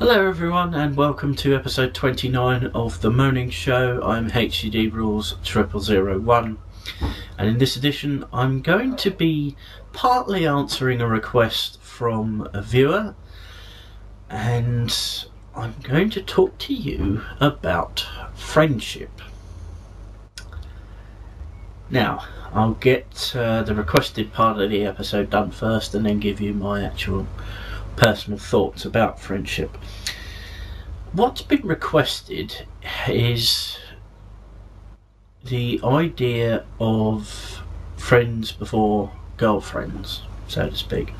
Hello everyone and welcome to episode 29 of The Moaning Show. I'm HCD Rules 0001 and in this edition I'm going to be partly answering a request from a viewer, and I'm going to talk to you about friendship. Now, I'll get the requested part of the episode done first and then give you my actual personal thoughts about friendship. What's been requested is the idea of friends before girlfriends, so to speak.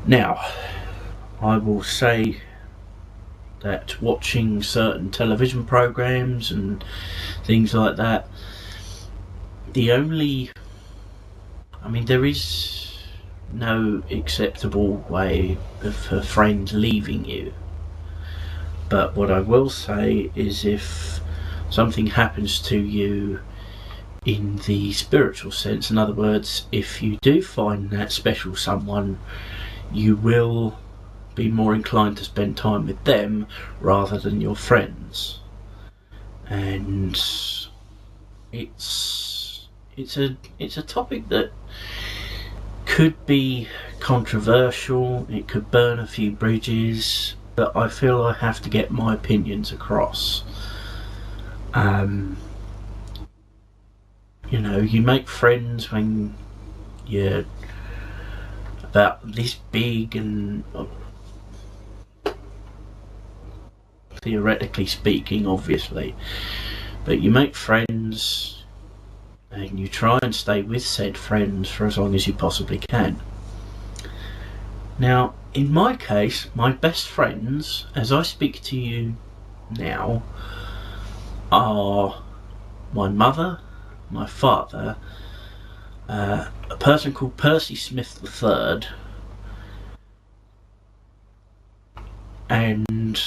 Now, I will say that watching certain television programs and things like that, there is no acceptable way of a friend leaving you. But what I will say is, if something happens to you in the spiritual sense, in other words, if you do find that special someone, you will be more inclined to spend time with them rather than your friends. And it's a topic that could be controversial, it could burn a few bridges, but I feel I have to get my opinions across. You make friends when you're about this big, and theoretically speaking, obviously, but you make friends and you try and stay with said friends for as long as you possibly can. Now, in my case, my best friends, as I speak to you now, are my mother, my father, a person called Percy Smith III, and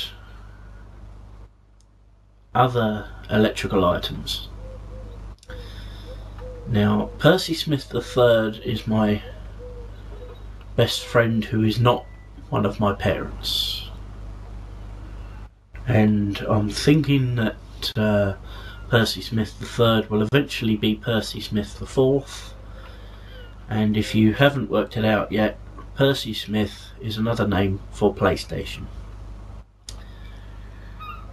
other electrical items. Now, Percy Smith III is my best friend who is not one of my parents, and I'm thinking that Percy Smith III will eventually be Percy Smith IV, and if you haven't worked it out yet, Percy Smith is another name for PlayStation.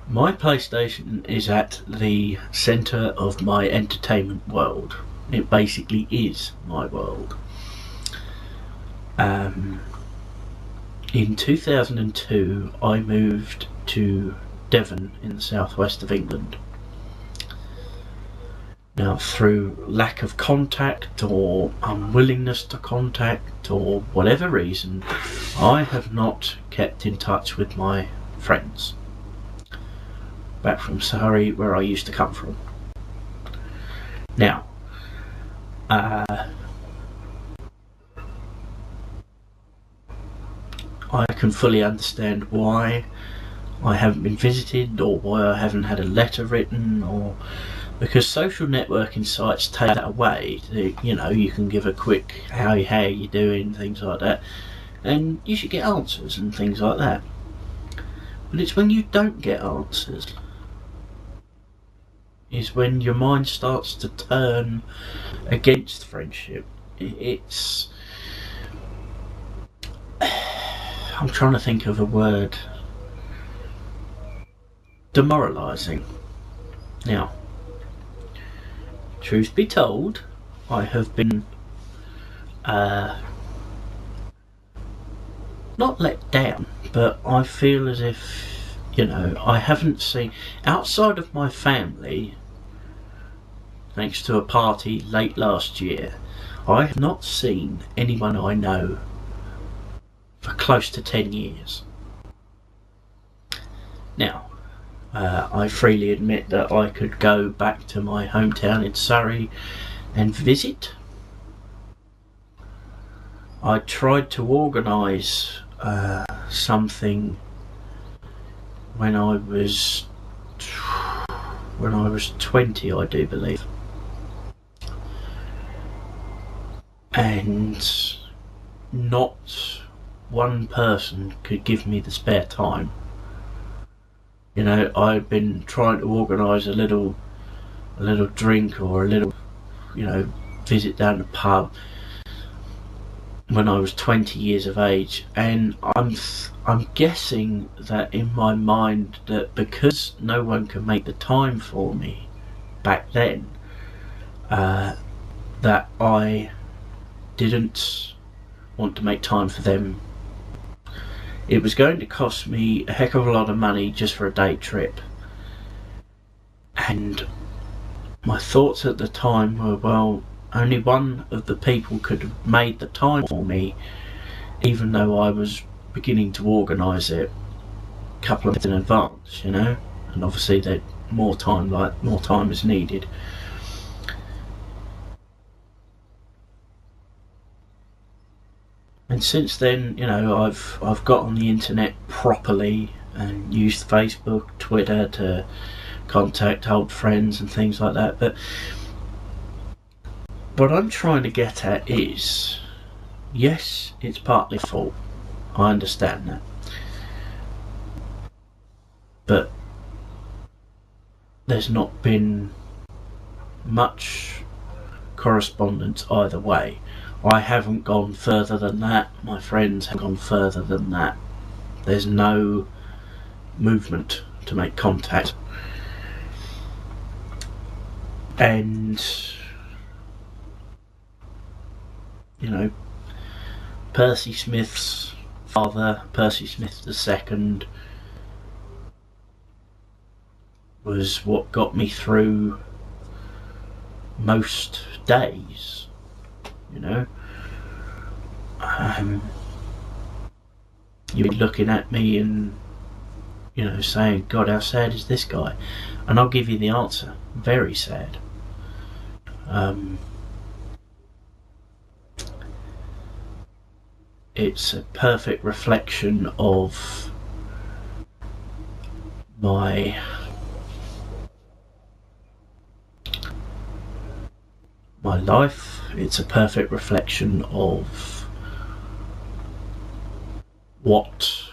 My PlayStation is at the centre of my entertainment world. It basically is my world. In 2002 I moved to Devon in the southwest of England. Now, through lack of contact or unwillingness to contact or whatever reason, I have not kept in touch with my friends back from Surrey, where I used to come from. Now, I can fully understand why I haven't been visited, or why I haven't had a letter written, or because social networking sites take that away. You can give a quick how you doing, things like that, and you should get answers and things like that. But it's when you don't get answers is when your mind starts to turn against friendship. I'm trying to think of a word. Demoralising. Now, truth be told, I have been not let down, but I feel as if, I haven't seen, outside of my family, thanks to a party late last year, I have not seen anyone I know for close to 10 years. Now, I freely admit that I could go back to my hometown in Surrey and visit. I tried to organise something when I was 20, I do believe, and not one person could give me the spare time. You know, I'd been trying to organise a little drink or a little, you know, visit down the pub when I was 20 years of age, and I'm guessing that in my mind that because no one could make the time for me back then, that I didn't want to make time for them. It was going to cost me a heck of a lot of money just for a day trip, and my thoughts at the time were, well, only one of the people could have made the time for me, even though I was beginning to organise it a couple of months in advance, you know, and obviously that more time is needed. And since then, you know, I've got on the internet properly and used Facebook, Twitter to contact old friends and things like that. But what I'm trying to get at is, yes, it's partly fault. I understand that. But there's not been much correspondence either way. I haven't gone further than that. My friends haven't gone further than that. There's no movement to make contact. And, you know, Percy Smith's father, Percy Smith II, was what got me through most days, you know. You'd be looking at me and, you know, saying, God, how sad is this guy? And I'll give you the answer. Very sad. It's a perfect reflection of my life. It's a perfect reflection of what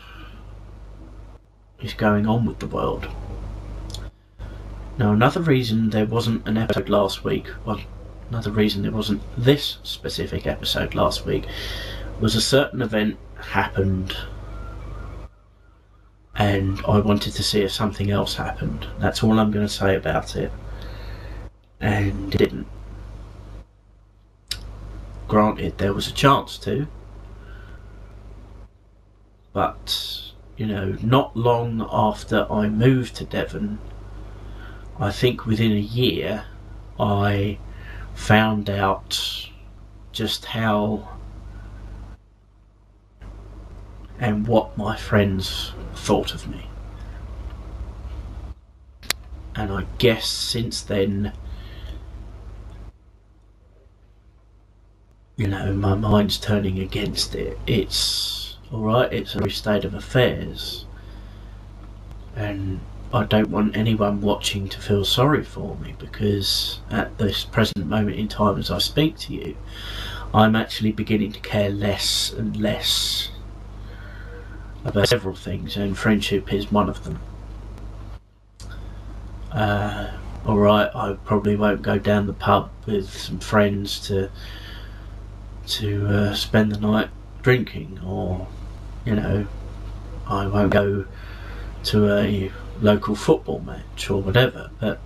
is going on with the world. Now, another reason there wasn't an episode last week, well, another reason there wasn't this specific episode last week, was a certain event happened and I wanted to see if something else happened. That's all I'm going to say about it. And it didn't. Granted, there was a chance to, but, you know, not long after I moved to Devon, I think within a year, I found out just how and what my friends thought of me. And I guess since then, you know, my mind's turning against it. It's alright, it's a new state of affairs. And I don't want anyone watching to feel sorry for me, because at this present moment in time as I speak to you, I'm actually beginning to care less and less about several things, and friendship is one of them. Alright, I probably won't go down the pub with some friends to spend the night drinking, or, you know, I won't go to a local football match or whatever. But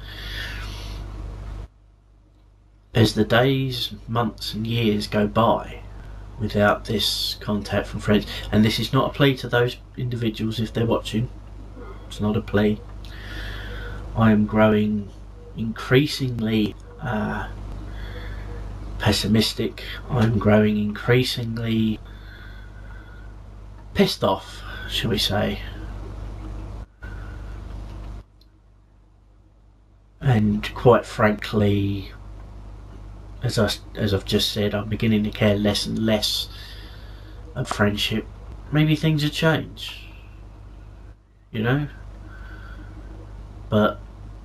as the days, months and years go by without this contact from friends, and this is not a plea to those individuals if they're watching, it's not a plea, I am growing increasingly pessimistic. I'm growing increasingly pissed off, shall we say. And quite frankly, as I've just said, I'm beginning to care less and less of friendship. Maybe things have changed, you know. But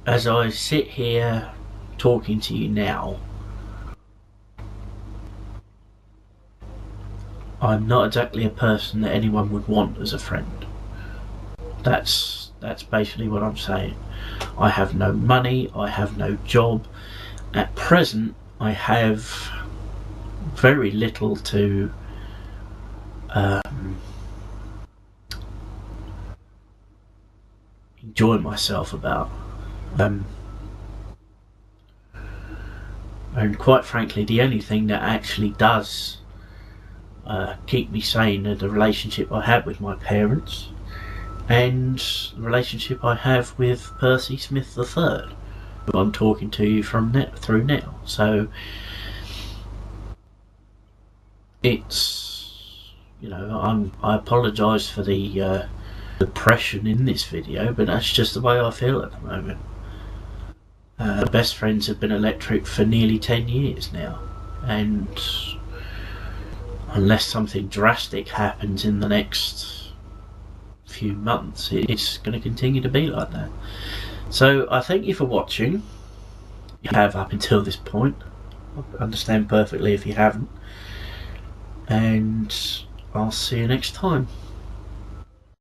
as I sit here talking to you now, I'm not exactly a person that anyone would want as a friend. That's basically what I'm saying. I have no money, I have no job. At present, I have very little to enjoy myself about. And quite frankly, the only thing that actually does keep me sane are the relationship I have with my parents and the relationship I have with Percy Smith III, who I'm talking to you through now. So it's, I apologise for the depression in this video, but that's just the way I feel at the moment. Best friends have been electric for nearly 10 years now, and unless something drastic happens in the next few months, it's going to continue to be like that. So I thank you for watching. You have up until this point. I understand perfectly if you haven't, and I'll see you next time.